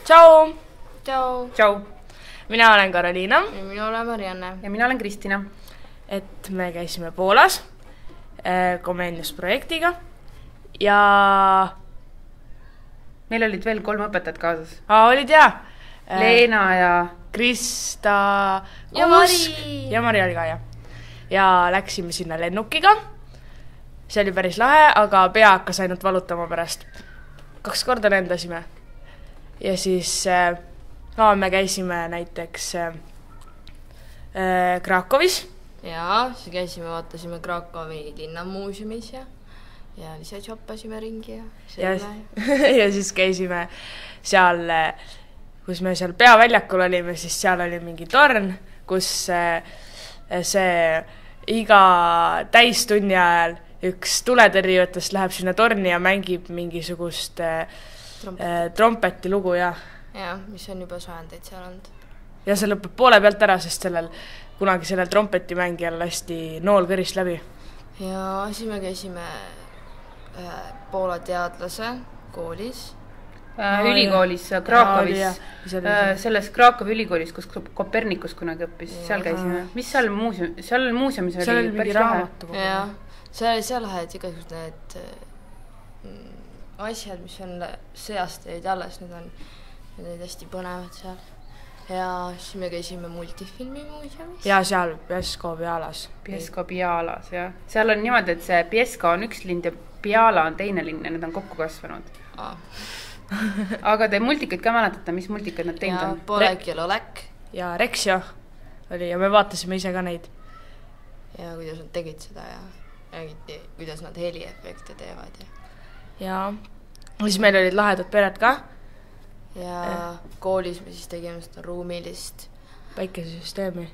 Tšau! Tšau! Tšau! Mina olen Karoliina. Ja mina olen Marianne. Ja mina olen Kristina. Et me käisime Poolas Comenius projektiga ja meil olid veel 3 õpetajat kaasas. Olid ja Leena ja Krista ja Mari. Ja Mari oli ka ja läksime sinna lennukiga. See oli päris lahe, aga pea hakkas ainult valutama pärast. 2 korda lendasime. Ja siis me käisime näiteks Krakowis. Ja siis käisime, vaatasime Krakowi linnamuuseumis ja lihtsalt shoppasime ringi ja siis käisime seal, kus me seal peaväljakul olime, siis seal oli mingi torn, kus see iga täistunni ajal üks tuletõrjujatest läheb sinna torni ja mängib mingisugust trompeti lugu ja mis on juba sajandeid seal olnud. Ja see lõpeb poole pealt ära, sest kunagi sellel trompeti mängijal lasti nool kõrist läbi. Ja siis me käisime Poola teadlase koolis. Ülikoolis Krakowis. Selles Krakowi ülikoolis, kus Kopernikus kunagi õppis. Seal käisime. Mis seal muuseumis oli? Seal oli mingi raamatu. Seal lähed igasugused need asjad, mis on sõjast jäid alles, need on hästi põnevad seal. Ja siis me käisime multifilmi muuseumis. Ja seal Piesko Bialas. Piesko Bialas, jah. Seal on niimoodi, et see Piesko on üks lind ja Biala on teine lind ja need on kokku kasvanud. Aga te multikaid ka mäletate, mis multikaid nad teinud on? Ja Polek ja Lolek. Ja Rexio oli ja me vaatasime ise ka neid. Ja kuidas nad tegid seda ja räägiti, kuidas nad heliefekte teevad. Ja siis meil olid lahedad pered ka. Ja koolis me siis tegime seda ruumilist päikesesüsteemi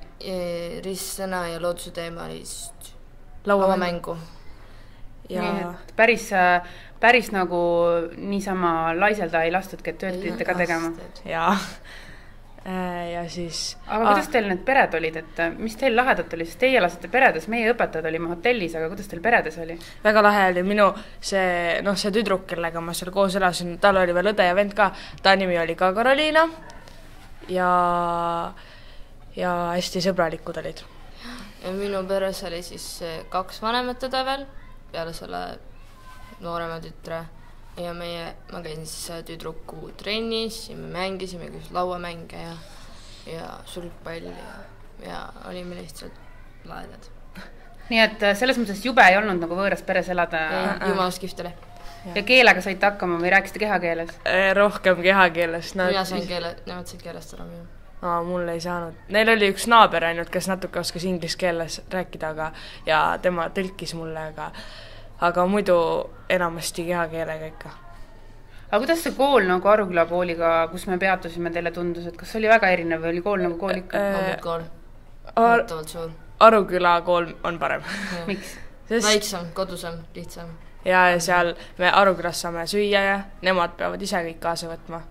ristsõna ja looduseteemalist lauamängu. Ja päris nagu niisama laiselda ei lastudki, et tööd pidite ka tegema. Ja siis aga kuidas teil need pered olid, et mis teil lahedat oli, sest teie elasite peredes, meie õpetajad olime hotellis, aga kuidas teil peredes oli? Väga lahe oli minu see tüdruk, kellega ma seal koos elasin, tal oli veel õde ja vend ka, ta nimi oli ka Karoliina ja hästi sõbralikud olid. Ja minu peres oli siis 2 vanemat õde veel, peale selle noorema tütre. Ja ma käisin siis tüdruku trennis ja me mängisime kus lauamänge ja sulgpall ja olime lihtsalt lahedad. Nii et selles mõttes jube ei olnud nagu võõras peres elada? Jumalas kihvt oli. Ja keelega saite hakkama või rääkisite kehakeeles? Rohkem kehakeeles. Mina sain nemad said keelest ära minu. Mul ei saanud. Neil oli üks naaber ainult, kes natuke oskas inglise keeles rääkida ja tema tõlkis mulle, aga muidu enamasti kehakeelega ikka. Aga kuidas see kool nagu Aruküla kooliga, kus me peatusime, teile tundus, et kas oli väga erinev või oli kool nagu kool ikka? Kool. Vaatavalt suur. Aruküla kool on parem. Miks? Väiksem, kodusem, lihtsam. Ja seal me Arukülas saame süüa ja nemad peavad ise kõik kaasa võtma.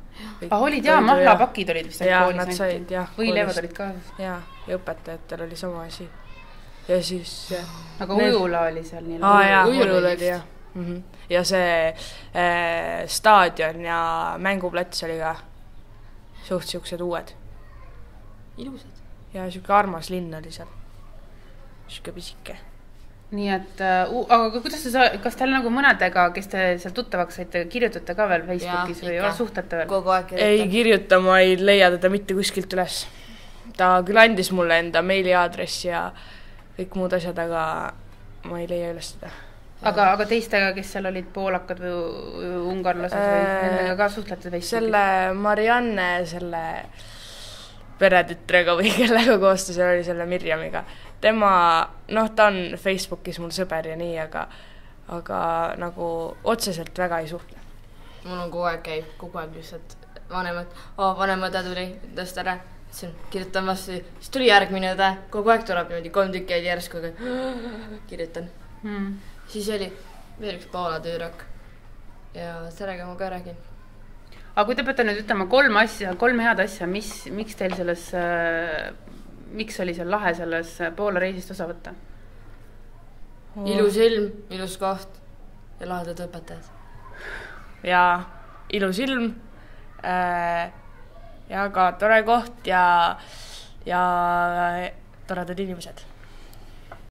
Olid mahlapakid olid vist koolis? Nad said, või leevad olid kaasas? Ja õpetajatel oli sama asi. Ja siis aga ujula oli seal nii? Ujula oli jah. Ja see staadion ja mänguplats oli ka suhtsugused uued. Ilusad. Ja siuke armas linn oli seal. Siuke pisike. Nii et, aga kas teil nagu mõnedega, kes te seal tuttavaks saite, kirjutate ka veel Facebookis või suhtlete veel? Kogu aeg ei kirjuta, ma ei leia teda mitte kuskilt üles. Ta küll andis mulle enda meiliaadressi ja kõik muud asjad, aga ma ei leia üles seda. Aga teistega, kes seal olid poolakad või ungarlased või nendega ka suhtlete Facebookis? Selle Marianne, selle peretütrega või kellega koostas oli selle Mirjamiga. Tema, ta on Facebookis mul sõber ja nii, aga nagu otseselt väga ei suhtle. Mul on kogu aeg lihtsalt vanem õde tuli, tõst ära, kirjutan vastu, siis tuli järgmine õde, kogu aeg tuleb niimoodi 3 tükki järsku, kirjutan. Siis oli veel üks Paula tüdruk ja sellega ma ka räägin. Aga kui te peate nüüd ütlema 3 head asja, miks teil miks oli seal lahe selles Poola reisist osa võtta? Ilus ilm, ilus koht ja lahedad õpetajad. Ja ilus ilm, ja ka tore koht ja toredad inimesed